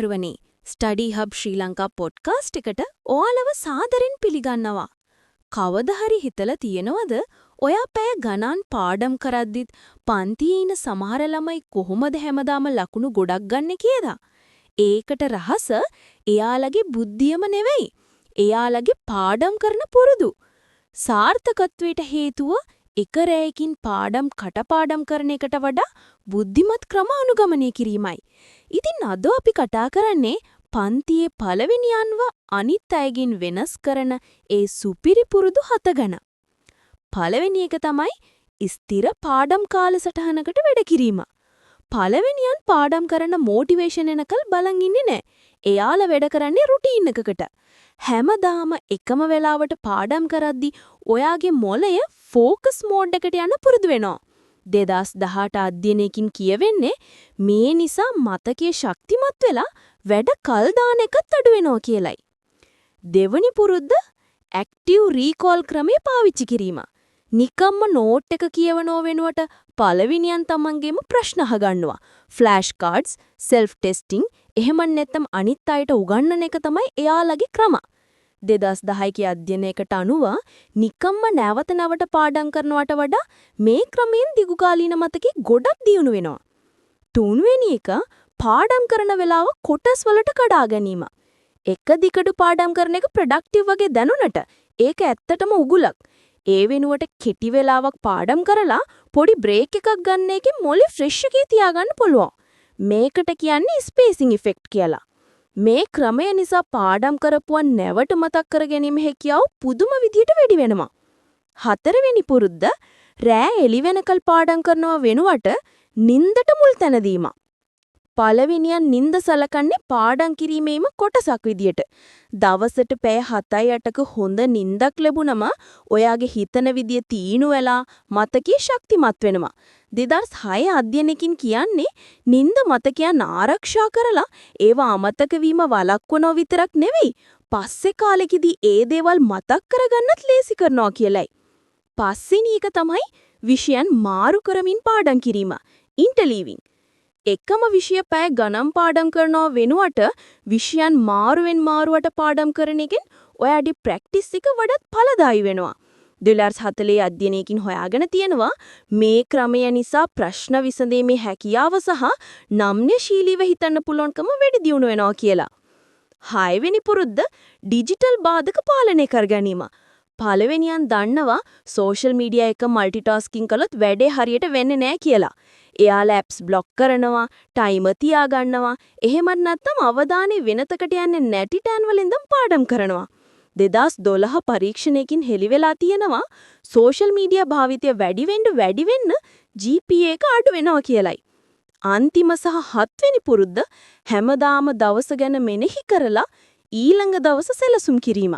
දරුවනේ study hub ශ්‍රී Lanka podcast එකට ඔයාලව සාදරෙන් පිළිගන්නවා. කවදා හරි හිතලා තියෙනවද ඔයා පැය ගණන් පාඩම් කරද්දිත් පන්තියේ ඉන සමහර ළමයි කොහොමද හැමදාම ලකුණු ගොඩක් ගන්නෙ කියලා? ඒකට රහස එයාලගේ බුද්ධියම නෙවෙයි. එයාලගේ පාඩම් කරන පුරුදු. සාර්ථකත්වයට හේතුව එක රැයකින් පාඩම් කටපාඩම් කරන එකට වඩා බුද්ධිමත් ක්‍රම අනුගමනය කිරීමයි. ඉතින් අද අපි කතා කරන්නේ පන්තියේ පළවෙනියන්ව අනිත් අයගෙන් වෙනස් කරන ඒ සුපිරි පුරුදු 7 ගැන. පළවෙනි එක තමයි ස්ථිර පාඩම් කාලසටහනකට වැඩ කිරීම. පළවෙනියන් පාඩම් කරන මොටිවේෂන් එනකල් බලන් ඉන්නේ නැහැ. එයාලා වැඩ කරන්නේ රුටීන් එකකට. හැමදාම එකම වෙලාවට පාඩම් කරද්දි ඔයාගේ මොළය ෆෝකස් මෝඩ් එකට යන පුරුදු වෙනවා. 2018 අධ්‍යයනයකින් කියවෙන්නේ මේ නිසා මතකයේ ශක්තිමත් වෙලා වැඩ කල් දාන එකත් අඩු වෙනවා කියලයි. දෙවනි පුරුද්ද ඇක්ටිව් රීකෝල් ක්‍රමය පාවිච්චි කිරීම. නිකම්ම නෝට් එක කියවනව වෙනුවට පළවෙනියන් තමන්ගේම ප්‍රශ්න අහගන්නවා. ෆ්ලෑෂ් කාඩ්ස්, සෙල්ෆ් ටෙස්ටිං, එහෙම නැත්නම් අනිත් අයට උගන්වන එක තමයි එයාලගේ ක්‍රම. 2010 කී අධ්‍යයනයකට අනුව නිකම්ම නැවත නැවත පාඩම් කරනවට වඩා මේ ක්‍රමයෙන් දිගුකාලීන මතකේ ගොඩක් දියුණු වෙනවා. තුන්වෙනි එක පාඩම් කරන වෙලාව කොටස් වලට කඩා ගැනීම. එක දිගට පාඩම් කරන එක ප්‍රොඩක්ටිව් වගේ දැනුණට ඒක ඇත්තටම උගුලක්. ඒ වෙනුවට කෙටි වෙලාවක් පාඩම් කරලා පොඩි බ්‍රේක් එකක් ගන්න එකෙන් මොළේ ෆ්‍රෙෂ් එකේ තියාගන්න පුළුවන්. මේකට කියන්නේ ස්පේසිං ඉෆෙක්ට් කියලා. මේ ක්‍රමය නිසා පාඩම් කරපුවන් නැවට මතක් කර ගැනීම හැකියාව පුදුම විදියට වැඩි වෙනවා. හතරවෙනි පුරුද්ද රෑ එළි වෙනකල් පාඩම් කරනව වෙනුවට නින්දට මුල් තැන දීම. පළවෙනියන් නින්ද සලකන්නේ පාඩම් කිරීමේම කොටසක් විදියට. දවසට පැය 7-8ක හොඳ නින්දක් ලැබුණම ඔයාගේ හිතන විදිය තීණු වෙලා මතකයේ ශක්තිමත් වෙනවා. 2006 අධ්‍යයනයකින් කියන්නේ නින්ද මතකයන් ආරක්ෂා කරලා ඒවා අමතක වීම වළක්වනවා විතරක් නෙවෙයි පස්සේ කාලෙකදී ඒ දේවල් මතක් කරගන්නත් ලේසි කරනවා කියලයි. පස්වෙනි එක තමයි විෂයන් මාරු කරමින් පාඩම් කිරීම. ඉන්ටර්ලීවිං. එකම විෂය පැය ගණන් පාඩම් කරනව වෙනුවට විෂයන් මාරුවෙන් මාරුවට පාඩම් කරන එකෙන් ඔයාගේ ප්‍රැක්ටිස් එක වඩාත් ඵලදායී වෙනවා. 2040 අධ්‍යයනයකින් හොයාගෙන තියෙනවා මේ ක්‍රමය නිසා ප්‍රශ්න විසඳීමේ හැකියාව සහ නම්‍යශීලීව හිතන්න පුළුවන්කම වැඩි දියුණු වෙනවා කියලා. 6 වෙනි පුරුද්ද ඩිජිටල් බාධක පාලනය කර ගැනීම. පළවෙනියන් දන්නවා සෝෂල් මීඩියා එක මල්ටිටාස්කින් කළොත් වැඩේ හරියට වෙන්නේ නැහැ කියලා. එයාලා ඇප්ස් බ්ලොක් කරනවා, ටයිමර් තියාගන්නවා, එහෙමත් නැත්නම් අවධානය වෙනතකට යන්නේ නැටි ටෑන් වලින්ද පාඩම් කරනවා. 2012 පරීක්ෂණයකින් හෙළිවෙලා තියෙනවා සෝෂල් මීඩියා භාවිතය වැඩි වෙන්න GPA එක අඩු වෙනවා කියලයි. අන්තිම සහ 7 වෙනි පුරුද්ද හැමදාම දවස ගැන මෙනෙහි කරලා ඊළඟ දවස සැලසුම් කිරීම.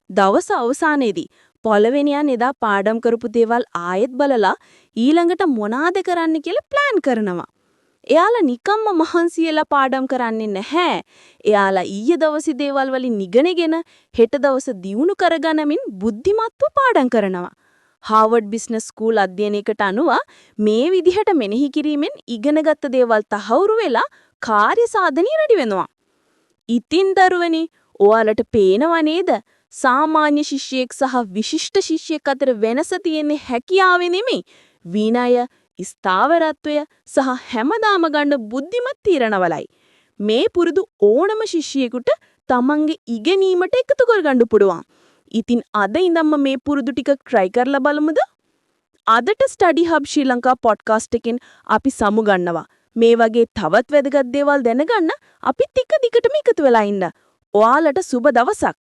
දවස අවසානයේදී පළවෙනියන් එදා පාඩම් කරපු දේවල් ආයෙත් බලලා ඊළඟට මොනවාද කරන්න කියලා ප්ලෑන් කරනවා. එයාලා නිකම්ම මහන්සි වෙලා පාඩම් කරන්නේ නැහැ. එයාලා ඊයේ දවසේ දේවල් වලින් ඉගෙනගෙන හෙට දවස දියුණු කරගන්නමින් බුද්ධිමත්ව පාඩම් කරනවා. හාවර්ඩ් බිස්නස් ස්කූල් අධ්‍යයනයකට අනුව මේ විදිහට මෙනෙහි කිරීමෙන් ඉගෙනගත්ත දේවල් තහවුරු වෙලා කාර්ය සාධනීය රැඩි වෙනවා. ඉතින් දරුවනේ ඔයාලට පේනව නේද? සාමාන්‍ය ශිෂ්‍යයෙක් සහ විශිෂ්ට ශිෂ්‍යයෙක් අතර වෙනස තියෙන්නේ හැකියාවේ නෙමෙයි. විනය, ස්ථාවරත්වය සහ හැමදාම ගන්න බුද්ධිමත් තීරණවලයි. මේ පුරුදු ඕනම ශිෂ්‍යයෙකුට තමන්ගේ ඉගෙනීමට එකතු කරගන්න පුළුවන්. ඉතින් අද ඉඳන්ම මේ පුරුදු ටික try කරලා බලමුද? අදට ස්ටඩි හබ් ශ්‍රී ලංකා පොඩ්කාස්ට් එකෙන් අපි සමු ගන්නවා. මේ වගේ තවත් වැදගත් දේවල් දැනගන්න අපි ටික දිගටම එකතු වෙලා ඉන්න. ඔයාලට සුබ දවසක්.